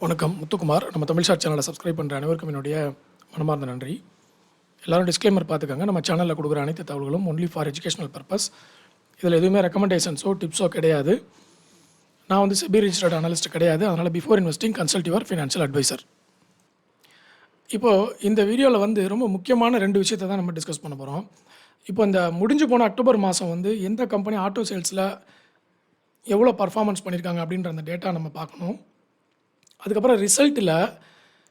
வணக்கம். முத்துக்குமார். நம்ம தமிழ் ஷாட் சேனலை சப்ஸ்கிரைப் பண்ணுற அனைவருக்கும் என்னுடைய மனமார்ந்த நன்றி. எல்லோரும் டிஸ்க்ளைமர் பார்த்துக்கோங்க. நம்ம சேனலில் கொடுக்குற அனைத்து தகவல்களும் ஒன்லி ஃபார் எஜுகேஷனல் பர்பஸ். இதில் எதுவுமே ரெக்கமெண்டேஷன்ஸோ டிப்ஸோ கிடையாது. நான் வந்து செபி ரிஜிஸ்டர்ட் அனலிஸ்ட் கிடையாது. அதனால் before investing consult your financial advisor. இப்போது இந்த வீடியோவில் வந்து ரொம்ப முக்கியமான 2 விஷயத்தை தான் நம்ம டிஸ்கஸ் பண்ண போகிறோம். இப்போ இந்த முடிஞ்சு போன அக்டோபர் மாதம் வந்து எந்த கம்பெனி ஆட்டோ சேல்ஸில் எவ்வளோ பர்ஃபார்மன்ஸ் பண்ணியிருக்காங்க அப்படின்ற அந்த டேட்டா நம்ம பார்க்கணும். அதுக்கப்புறம் ரிசல்ட்டில்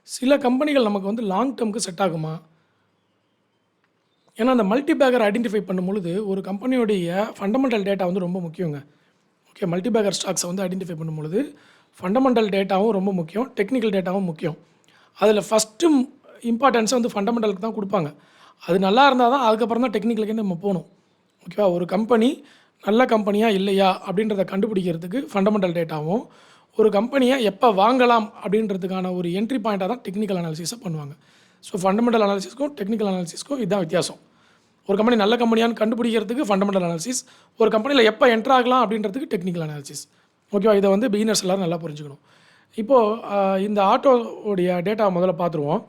சில கம்பெனிகள் நமக்கு வந்து லாங் டேர்முக்கு செட் ஆகுமா? ஏன்னா அந்த மல்டி பேக்கர் ஐடென்டிஃபை பண்ணும்பொழுது ஒரு கம்பெனியோடைய ஃபண்டமெண்டல் டேட்டா வந்து ரொம்ப முக்கியங்க. ஓகே, மல்டி பேக்கர் ஸ்டாக்ஸை வந்து ஐடென்டிஃபை பண்ணும்பொழுது ஃபண்டமெண்டல் டேட்டாவும் ரொம்ப முக்கியம், டெக்னிக்கல் டேட்டாவும் முக்கியம். அதில் ஃபஸ்ட்டு இம்பார்ட்டன்ஸை வந்து ஃபண்டமெண்டலுக்கு தான் கொடுப்பாங்க. அது நல்லா இருந்தால் தான் அதுக்கப்புறம் தான் டெக்னிக்கலுக்கு நம்ம போகணும். ஓகேவா? ஒரு கம்பெனி நல்ல கம்பெனியாக இல்லையா அப்படின்றத கண்டுபிடிக்கிறதுக்கு ஃபண்டமெண்டல் டேட்டாவும், ஒரு கம்பெனியை எப்போ வாங்கலாம் அப்படின்றதுக்கான ஒரு என்ட்ரி பாயிண்ட்டாக தான் டெக்னிக்கல் அனாலிசிஸை பண்ணுவாங்க. ஸோ ஃபண்டமெண்டல் அனாலிசிஸ்க்கும் டெக்னிக்கல் அனாலிசிஸ்க்கும் இதுதான் வித்தியாசம். ஒரு கம்பெனி நல்ல கம்பெனியான்னு கண்டுபிடிக்கிறதுக்கு ஃபண்டமெண்டல் அனாலிசிஸ், ஒரு கம்பெனியில் எப்போ என்ட்ரு ஆகலாம் அப்படின்றதுக்கு டெக்னிக்கல் அனாலிசிஸ். ஓகேவா? இதை வந்து பிகினர்ஸ் எல்லோரும் நல்லா புரிஞ்சுக்கணும். இப்போது இந்த ஆட்டோவுடைய டேட்டா முதல்ல பார்த்துருவோம்.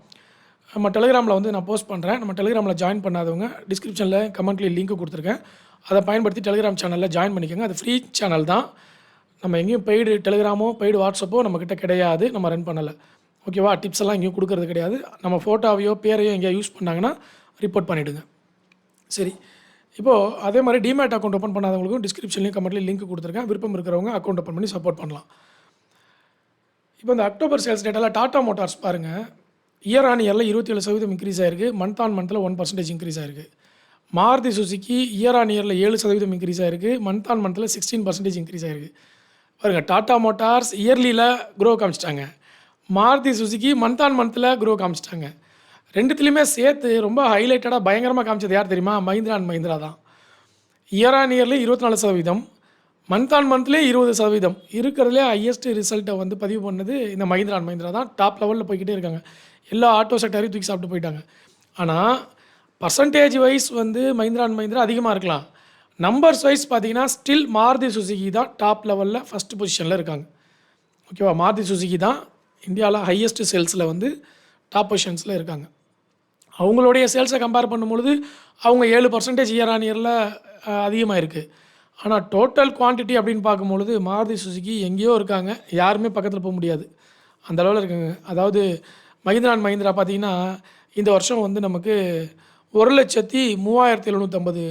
நம்ம டெலிகிராமில் வந்து நான் போஸ்ட் பண்ணுறேன். நம்ம டெலிகிராமில் ஜாயின் பண்ணாதவங்க டிஸ்கிரிப்ஷனில் கமெண்ட்லேயும் லிங்க் கொடுத்துருக்கேன். அதை பயன்படுத்தி டெலிகிராம் சேனலில் ஜாயின் பண்ணிக்கோங்க. அது ஃப்ரீ சேனல் தான். நம்ம எங்கேயும் பெய்டு டெலிகிராமோ பெய்டு வாட்ஸ்அப்போ நம்மக்கிட்ட கிடையாது. நம்ம ரன் பண்ணலை. ஓகேவா? டிப்ஸ் எல்லாம் எங்கேயும் கொடுக்கறது கிடையாது. நம்ம ஃபோட்டோவையோ பேரையோ எங்கேயோ யூஸ் பண்ணாங்கன்னா ரிப்போர்ட் பண்ணிவிடுங்க. சரி, இப்போது அதே மாதிரி டிமேட் அக்கௌண்ட் ஓப்பன் பண்ணாதவங்களுக்கும் டிஸ்கிரிப்ஷன்லேயும் கமெண்ட்லேயும் லிங்க் கொடுத்துருக்கேன். விருப்பம் இருக்கிறவங்க அக்கௌண்ட் ஓப்பன் பண்ணி சப்போர்ட் பண்ணலாம். இப்போ இந்த அக்டோபர் சேல்ஸ் டேட்டாவில் டாடா மோட்டார்ஸ் பாருங்கள், இயர் ஆன் இயரில் 27% இன்க்ரீஸ் ஆகிருக்கு. மந்த் ஆன் மந்தில் 1% இன்க்ரீஸ் ஆகிருக்கு. மாருதி சுசுக்கி இயர் ஆன் இயரில் 7% இன்க்ரீஸ் ஆகிருக்கு. மந்த் ஆன் மந்தில் 16% இன்க்ரீஸ் ஆகிருக்கு. பாருங்கள், டாடா மோட்டார்ஸ் இயர்லியில் க்ரோ காமிச்சிட்டாங்க. மாருதி சுசுக்கி மந்த் ஆன் மந்தில் க்ரோ காமிச்சிட்டாங்க. ரெண்டுத்துலேயுமே சேர்த்து ரொம்ப ஹைலைட்டடாக பயங்கரமாக காமிச்சது யார் தெரியுமா? மஹிந்திரா அண்ட் மஹிந்திரா தான். இயர் ஆன் இயர்லேயே 24%, மந்த் ஆன் மந்த்லேயே 20%. இருக்கிறதுலே ஹையஸ்ட் ரிசல்ட்டை வந்து பதிவு பண்ணது இந்த மஹிந்திரா அண்ட் மஹிந்திரா தான். டாப் லெவலில் போய்கிட்டே இருக்காங்க. எல்லா ஆட்டோ செக்டரையும் தூக்கி சாப்பிட்டு போயிட்டாங்க. ஆனால் பர்சன்டேஜ் வைஸ் வந்து மஹிந்திரா அண்ட் மஹிந்திரா அதிகமாக இருக்கலாம். நம்பர்ஸ் வைஸ் பார்த்தீங்கன்னா ஸ்டில் மாருதி சுசுகி தான் டாப் லெவலில் ஃபஸ்ட் பொசிஷனில் இருக்காங்க. ஓகேவா? மாருதி சுசுகி தான் இந்தியாவில் ஹையஸ்ட் சேல்ஸில் வந்து டாப் பொசிஷன்ஸில் இருக்காங்க. அவங்களுடைய சேல்ஸை கம்பேர் பண்ணும்பொழுது அவங்க 7% இயர் ஆன் இயரில் அதிகமாக இருக்குது. ஆனால் டோட்டல் குவான்டிட்டி அப்படின்னு பார்க்கும்பொழுது மாருதி சுசுகி எங்கேயோ இருக்காங்க, யாருமே பக்கத்தில் போக முடியாது, அந்த அளவில் இருக்காங்க. அதாவது மஹிந்திரா அண்ட் மஹிந்திரா பார்த்திங்கன்னா இந்த வருஷம் வந்து நமக்கு 1,03,750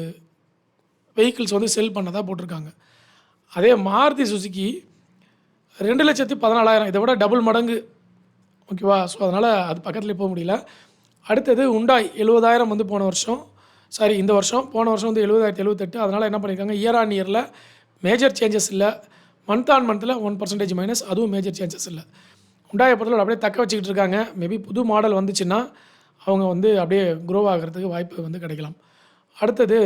வெஹிக்கிள்ஸ் வந்து செல் பண்ணதாக போட்டிருக்காங்க. அதே மாருதி சுசுகி 2,14,000, இதை விட டபுள் மடங்கு. ஓகேவா? ஸோ அதனால் அது பக்கத்துலேயே போக முடியல. அடுத்தது உண்டாய் 70,000 வந்து இந்த வருஷம், போன வருஷம் வந்து 70,078. அதனால் என்ன பண்ணியிருக்காங்க, இயர் ஆன் இயரில் மேஜர் சேஞ்சஸ் இல்லை, மந்த் ஆன் மந்தில் 1% மைனஸ், அதுவும் மேஜர் சேஞ்சஸ் இல்லை. உண்டாயை பொறுத்தவரை அப்படியே தக்க வச்சுக்கிட்டு இருக்காங்க. மேபி புது மாடல் வந்துச்சுன்னா அவங்க வந்து அப்படியே க்ரோ ஆகிறதுக்கு வாய்ப்பு வந்து கிடைக்கலாம். அடுத்தது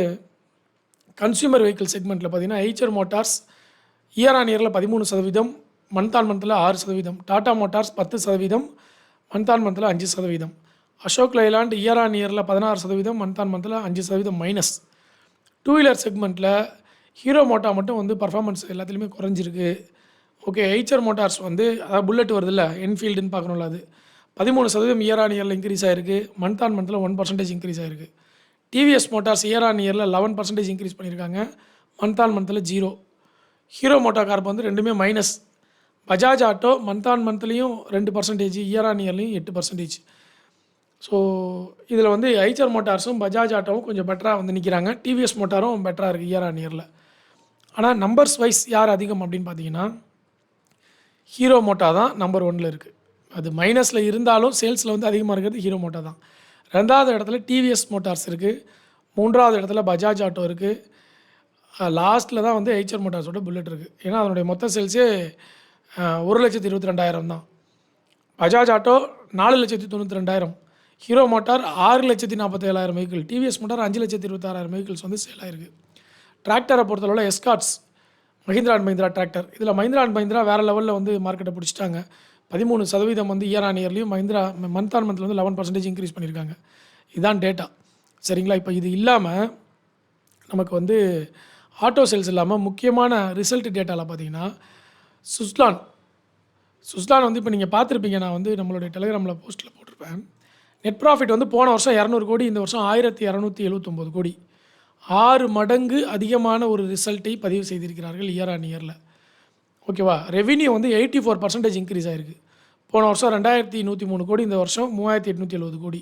கன்சியூமர் வெஹிக்கிள் செக்மெண்ட்டில் பார்த்திங்கன்னா ஐச்சர் மோட்டார்ஸ் இயர் ஆன் இயரில் 13%, மந்த் ஆன் மந்தில் 6%. டாடா மோட்டார்ஸ் 10%, மந்த் ஆன் மந்தில் 5%. அசோக் லைலாண்ட் இயர் ஆன் இயரில் 16%, மந்த் ஆன் மந்தில் 5% மைனஸ். டூ வீலர் செக்மெண்ட்டில் ஹீரோ மோட்டா மட்டும் வந்து பர்ஃபார்மன்ஸ் எல்லாத்துலேயுமே குறைஞ்சிருக்கு. ஓகே, ஐச்சர் மோட்டார்ஸ் வந்து அதாவது புல்லட் வருது இல்லை, என்ஃபீல்டுன்னு பார்க்கணும்ல, அது 13% இயர் ஆன் இயரில் இன்க்ரீஸ் ஆகிருக்கு. மந்த் ஆன் மந்தில் 1% இன்க்ரீஸ் ஆகிருக்கு. டிவிஎஸ் மோட்டார்ஸ் இயர் ஆன் இயரில் 11% இன்க்ரீஸ் பண்ணியிருக்காங்க. மந்த் ஆன் மந்தில் 0. ஹீரோ மோட்டோ கார்ப் வந்து ரெண்டுமே மைனஸ். பஜாஜ் ஆட்டோ மந்த் ஆன் மந்த்லேயும் 2%, இயர் ஆன் இயர்லேயும் 8%. ஸோ இதில் வந்து ஐச்சர் மோட்டார்ஸும் பஜாஜ் ஆட்டோவும் கொஞ்சம் பெட்டராக வந்து நிற்கிறாங்க. டிவிஎஸ் மோட்டாரும் பெட்டராக இருக்குது இயர் ஆன் இயரில். ஆனால் நம்பர்ஸ் வைஸ் யார் அதிகம் அப்படின்னு பார்த்தீங்கன்னா ஹீரோ மோட்டா தான் நம்பர் 1ல் இருக்குது. அது மைனஸில் இருந்தாலும் சேல்ஸில் வந்து அதிகமாக இருக்கிறது ஹீரோ மோட்டா தான். 2வது இடத்துல டிவிஎஸ் மோட்டார்ஸ் இருக்குது. 3வது இடத்துல பஜாஜ் ஆட்டோ இருக்குது. லாஸ்ட்டில் தான் வந்து ஐச்சர் மோட்டார்ஸோட புல்லட் இருக்குது. ஏன்னா அதனுடைய மொத்த சேல்ஸே 1,22,000 தான். Bajaj auto 4,92,000, hero motor 6,47,000 vehicle, TVS motor 5,26,000 vehicles வந்து சேல் ஆகிருக்கு. டிராக்டரை பொறுத்தளவில் Escorts Mahindra and Mahindra tractor, இதில் மஹிந்திரா அண்ட் மஹிந்திரா வேறு லெவலில் வந்து மார்க்கெட்டை பிடிச்சிட்டாங்க. 13% வந்து இயர் ஆன் இயர்லையும், மஹிந்திரா மந்த் ஆன் மந்தில் வந்து 11% இன்க்ரீஸ் பண்ணியிருக்காங்க. இதுதான் டேட்டா. சரிங்களா? இப்போ இது இல்லாமல் நமக்கு வந்து ஆட்டோ சேல்ஸ் இல்லாமல் முக்கியமான ரிசல்ட் டேட்டாவில் பார்த்தீங்கன்னா சுஸ்லான் வந்து இப்போ நீங்கள் பார்த்துருப்பீங்க, நான் வந்து நம்மளுடைய டெலிகிராமில் போஸ்ட்டில் போட்டிருப்பேன். நெட் ப்ராஃபிட் வந்து போன வருஷம் 200 கோடி, இந்த வருஷம் 1279 கோடி. 6 மடங்கு அதிகமான ஒரு ரிசல்ட்டை பதிவு செய்திருக்கிறார்கள் இயர் ஆன் இயரில். ஓகேவா? ரெவென்யூ வந்து 84% இன்க்ரீஸ் ஆகிருக்கு. போன வருஷம் 2103 கோடி, இந்த வருஷம் 3870 கோடி.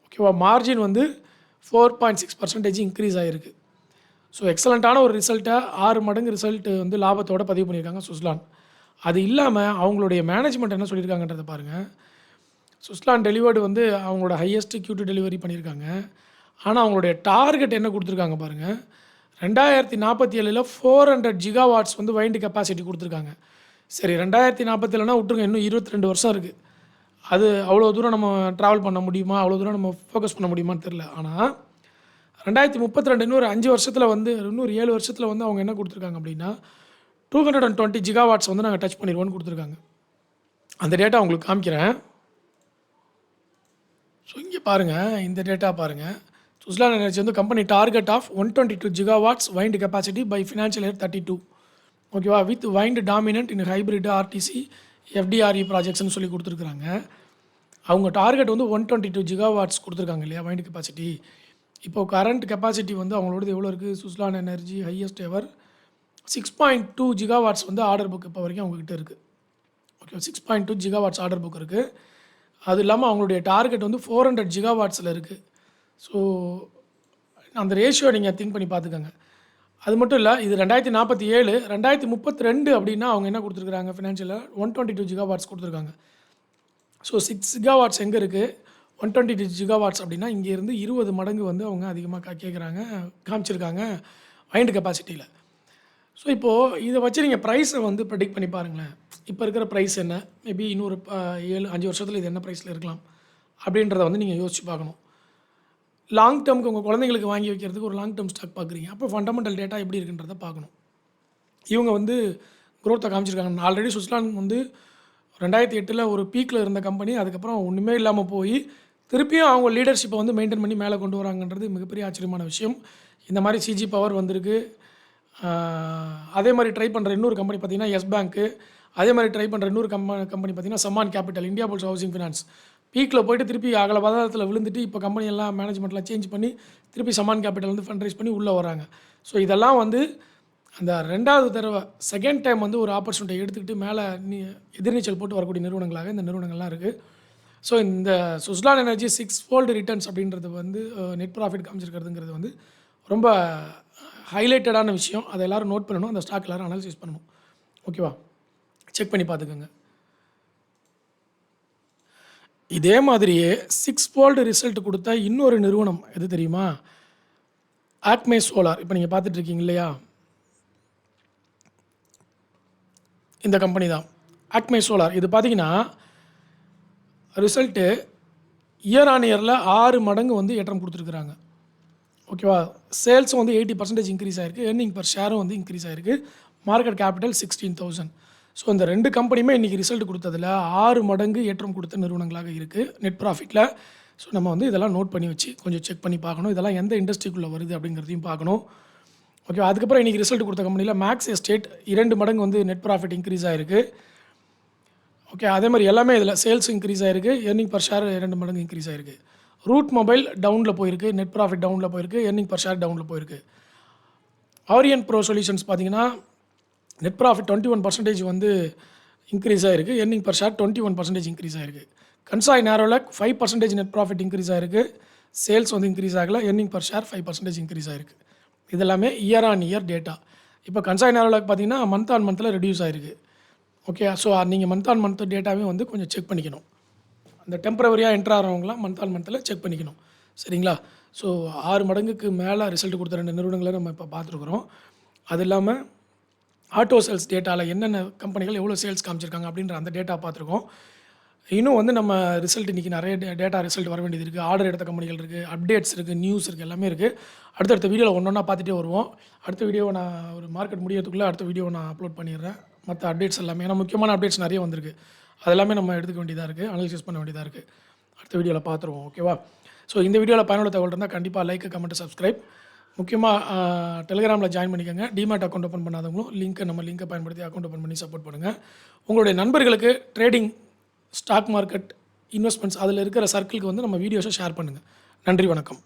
ஓகேவா? மார்ஜின் வந்து 4.6% இன்க்ரீஸ் ஆகிருக்கு. ஸோ எக்ஸலண்ட்டான ஒரு ரிசல்ட்டை 6 மடங்கு ரிசல்ட்டு வந்து லாபத்தோடு பதிவு பண்ணியிருக்காங்க சுஸ்லான். அது இல்லாமல் அவங்களுடைய மேனேஜ்மெண்ட் என்ன சொல்லியிருக்காங்கன்றதை பாருங்கள். சுஸ்லான் டெலிவர்டு வந்து அவங்களோட ஹையஸ்ட்டு Q2 டெலிவரி பண்ணியிருக்காங்க. ஆனால் அவங்களுடைய டார்கெட் என்ன கொடுத்துருக்காங்க பாருங்கள். 2047 400 ஜிகாவாட்ஸ் வந்து வைண்டு கெப்பாசிட்டி கொடுத்துருக்காங்க. சரி, 2047னா விட்டுருங்க, இன்னும் 22 வருஷம் இருக்குது. அது அவ்வளோ தூரம் நம்ம ட்ராவல் பண்ண முடியுமா, அவ்வளோ தூரம் நம்ம ஃபோக்கஸ் பண்ண முடியுமான்னு தெரில. ஆனால் 2032 இன்னொரு 5 வருஷத்தில் வந்து, இன்னொரு 7 வருஷத்தில் வந்து அவங்க என்ன கொடுத்துருக்காங்க அப்படின்னா 220 ஜிகாவாட்ஸ் வந்து நாங்கள் டச் பண்ணிடுவோன்னு கொடுத்துருக்காங்க. அந்த டேட்டா உங்களுக்கு காமிக்கிறேன். ஸோ இங்கே பாருங்கள், இந்த டேட்டா பாருங்கள். சுஸ்லான் எனர்ஜி வந்து company target of 122 gigawatts wind capacity by financial year 32. ஓகேவா? With wind dominant in hybrid RTC FDRE ப்ராஜெக்ட்ஸ்னு சொல்லி கொடுத்துருக்குறாங்க. அவங்க டார்கெட் வந்து 122 ஜிகாவாட்ஸ் கொடுத்துருக்காங்க இல்லையா வைண்ட் கெப்பாசிட்டி. இப்போது கரண்ட் கெப்பாசிட்டி வந்து அவங்களோடது எவ்வளோ இருக்குது? Suzlon energy highest ever 6.2 gigawatts வந்து ஆர்டர் புக் இப்போ வரைக்கும் அவங்ககிட்ட இருக்குது. ஓகே, 6.2 ஜிகாவாட்ஸ் ஆர்டர் புக் இருக்குது. அது இல்லாமல் அவங்களுடைய டார்கெட் வந்து 400 ஜிகாவாட்ஸில் இருக்குது. ஸோ அந்த ரேஷியோ நீங்கள் திங்க் பண்ணி பார்த்துக்கோங்க. அது மட்டும் இல்லை, இது 2047, 2032 அப்படின்னா அவங்க என்ன கொடுத்துருக்குறாங்க ஃபினான்ஷியலாக 122 ஜிகாவாட்ஸ் கொடுத்துருக்காங்க. ஸோ 6 ஜிகாவாட்ஸ் எங்கே இருக்குது? 122 ஜிகாவாட்ஸ் அப்படின்னா இங்கேருந்து 20 மடங்கு வந்து அவங்க அதிகமாக கேட்குறாங்க, காமிச்சிருக்காங்க வைண்ட் கெப்பாசிட்டியில். ஸோ இப்போது இதை வச்சு நீங்கள் ப்ரைஸை வந்து ப்ரெடிக்ட் பண்ணி பாருங்களேன். இப்போ இருக்கிற ப்ரைஸ் என்ன, மேபி இன்னொரு 7-5 வருஷத்தில் இது என்ன ப்ரைஸில் இருக்கலாம் அப்படின்றத வந்து நீங்கள் யோசிச்சு பார்க்கணும். லாங் டேர்முக்கு உங்கள் குழந்தைங்களுக்கு வாங்கி வைக்கிறதுக்கு ஒரு லாங் டேர்ம் ஸ்டாக் பார்க்குறீங்க, அப்போ ஃபண்டமெண்டல் டேட்டா எப்படி இருக்குன்றதை பார்க்கணும். இவங்க வந்து க்ரோத்தை காமிச்சிருக்காங்க. ஆல்ரெடி சுஸ்லான் வந்து 2008 ஒரு பீக்கில் இருந்த கம்பெனி, அதுக்கப்புறம் ஒன்றுமே இல்லாமல் போய் திருப்பியும் அவங்க லீடர்ஷிப்பை வந்து மெயின்டைன் பண்ணி மேலே கொண்டு வராங்கன்றது மிகப்பெரிய ஆச்சரியமான விஷயம். இந்த மாதிரி சிஜி பவர் வந்திருக்கு. அதே மாதிரி ட்ரை பண்ணுற இன்னொரு கம்பெனி பார்த்திங்கன்னா எஸ் பேங்க்கு, அதே மாதிரி ட்ரை பண்ணுற இன்னொரு கம்பெனி பார்த்திங்கன்னா Sammaan capital, Indiabulls housing finance. பீக்கில் போய்ட்டு திருப்பி அகல பாதாளத்தில் விழுந்துட்டு இப்போ கம்பெனி எல்லாம் மேனேஜ்மெண்ட்லாம் சேஞ்ச் பண்ணி திருப்பி சம்மான் கேபிட்டல் வந்து ஃபண்ட் ரைஸ் பண்ணி உள்ளே வராங்க. ஸோ இதெல்லாம் வந்து அந்த 2வது தடவை செகண்ட் டைம் வந்து ஒரு ஆப்பர்ச்சுனிட்டி எடுத்துக்கிட்டு மேலே எதிர்நீச்சல் போட்டு வரக்கூடிய நிறுவனங்களாக இந்த நிறுவனங்கள்லாம் இருக்குது. ஸோ இந்த சுஸ்லான் எனர்ஜி 6-fold ரிட்டர்ன்ஸ் அப்படின்றது வந்து நெட் ப்ராஃபிட் காமிச்சிருக்கிறதுங்கிறது வந்து ரொம்ப ஹைலைட்டடான விஷயம். அதை எல்லோரும் நோட் பண்ணணும், அந்த ஸ்டாக் எல்லோரும் அனாலிசிஸ் பண்ணணும். ஓகேவா? செக் பண்ணி பார்த்துக்கோங்க. இதே மாதிரியே 6-fold ரிசல்ட் கொடுத்த இன்னொரு நிறுவனம் எது தெரியுமா? ஆக்மே சோலார். இப்போ நீங்கள் பார்த்துட்ருக்கீங்க இல்லையா, இந்த கம்பெனி தான் ஆக்மே சோலார். இது பார்த்தீங்கன்னா ரிசல்ட்டு இயர் ஆன் இயரில் 6 மடங்கு வந்து ஏற்றம் கொடுத்துருக்குறாங்க. ஓகேவா? சேல்ஸும் வந்து 80% இன்க்ரீஸ் ஆகிருக்கு. எர்னிங் பர் ஷேரும் வந்து இன்க்ரீஸ் ஆகிருக்கு. Market capital 16,000. ஸோ இந்த 2 கம்பெனியுமே இன்றைக்கி ரிசல்ட் கொடுத்ததில் 6 மடங்கு ஏற்றம் கொடுத்த நிறுவனங்களாக இருக்குது நெட் ப்ராஃபிட்டில். ஸோ நம்ம வந்து இதெல்லாம் நோட் பண்ணி வச்சு கொஞ்சம் செக் பண்ணி பார்க்கணும். இதெல்லாம் எந்த இண்டஸ்ட்ரிக்குள்ளே வருது அப்படிங்கிறதையும் பார்க்கணும். ஓகே, அதுக்கப்புறம் இன்றைக்கி ரிசல்ட் கொடுத்த கம்பெனியில் மேக்ஸ் எஸ்டேட் 2 மடங்கு வந்து நெட் ப்ராஃபிட் இன்க்ரீஸ் ஆகிருக்கு. ஓகே, அதே மாதிரி எல்லாமே இதில் சேல்ஸ் இன்க்ரீஸ் ஆகிருக்கு. எர்னிங் பர் ஷேர் 2 மடங்கு இன்க்ரீஸ் ஆகிருக்கு. ரூட் மொபைல் டவுனில் போயிருக்கு, நெட் ப்ராஃபிட் டவுனில் போயிருக்கு, எர்னிங் பர் ஷேர் டவுனில் போயிருக்கு. ஆரியன் ப்ரோ சொல்யூஷன்ஸ் பார்த்தீங்கன்னா நெட் ப்ராஃபிட் 21% வந்து இன்க்ரீஸ் ஆகிருக்கு. எர்னிங் பர் ஷேர் 21% இன்க்ரீஸ் ஆகிருக்கு. கன்சாய் நேரோலக் 5% நெட் ப்ராஃபிட் இன்க்ரீஸ் ஆகிருக்கு. சேல்ஸ் வந்து இன்க்ரீஸ் ஆகலை. எர்னிங் பர் ஷேர் 5% இன்க்ரீஸ் ஆகிருக்கு. இதெல்லாமே இயர் ஆன் இயர் டேட்டா. இப்போ கன்சாய் நேரோலக் பார்த்தீங்கன்னா மந்த் ஆன் மந்தில் ரெடியூஸ் ஆகிருக்கு. ஓகே, ஸோ நீங்கள் மந்த் ஆன் மந்த் டேட்டாவே வந்து கொஞ்சம் செக் பண்ணிக்கணும். அந்த டெம்பரவரியாக என்ட்ரு ஆகிறவங்களாம் மந்த் ஆன் மந்தில் செக் பண்ணிக்கணும். சரிங்களா? ஸோ 6 மடங்குக்கு மேலே ரிசல்ட் கொடுத்த 2 நிறுவனங்களை நம்ம இப்போ பார்த்துருக்குறோம். அது இல்லாமல் ஆட்டோ சேல்ஸ் டேட்டாவில் என்னென்ன கம்பெனிகள் எவ்வளோ சேல்ஸ் காமிச்சிருக்காங்க அப்படின்ற அந்த டேட்டா பார்த்துருக்கோம். இன்னும் வந்து நம்ம ரிசல்ட் இன்றைக்கி நிறைய டேட்டா ரிசல்ட் வர வேண்டியது இருக்குது. ஆர்டர் எடுத்த கம்பெனிகள் இருக்குது, அப்டேட்ஸ் இருக்குது, நியூஸ் இருக்குது, எல்லாமே இருக்குது. அடுத்தடுத்த வீடியோவில் ஒன்றா பார்த்துட்டே வருவோம். அடுத்த வீடியோவை நான் ஒரு மார்க்கெட் முடியறதுக்குள்ளே அடுத்த வீடியோவை நான் அப்லோட் பண்ணிடுறேன். மற்ற அப்டேட்ஸ் எல்லாமே, ஏன்னா முக்கியமான அப்டேட்ஸ் நிறைய வந்திருக்கு. அதெல்லாமே நம்ம எடுத்துக்க வேண்டியதாக இருக்குது, அனலைசிஸ் பண்ண வேண்டியதாக இருக்குது. அடுத்த வீடியோவில் பார்த்துருவோம். ஓகேவா? ஸோ இந்த வீடியோவில் பயனுள்ள தகவல் இருந்தால் கண்டிப்பாக லைக், கமெண்ட், சப்ஸ்கிரைப். முக்கியமாக டெலிகிராமில் ஜாயின் பண்ணிக்கோங்க. டிமேட் அக்கௌண்ட் ஓப்பன் பண்ணாதவங்களும் நம்ம லிங்கை பயன்படுத்தி அக்கௌண்ட் ஓப்பன் பண்ணி சப்போர்ட் பண்ணுங்கள். உங்களுடைய நண்பர்களுக்கு ட்ரேடிங், ஸ்டாக் மார்க்கெட், இன்வெஸ்ட்மெண்ட்ஸ் அதில் இருக்கிற சர்க்கிளுக்கு வந்து நம்ம வீடியோஸை ஷேர் பண்ணுங்கள். நன்றி, வணக்கம்.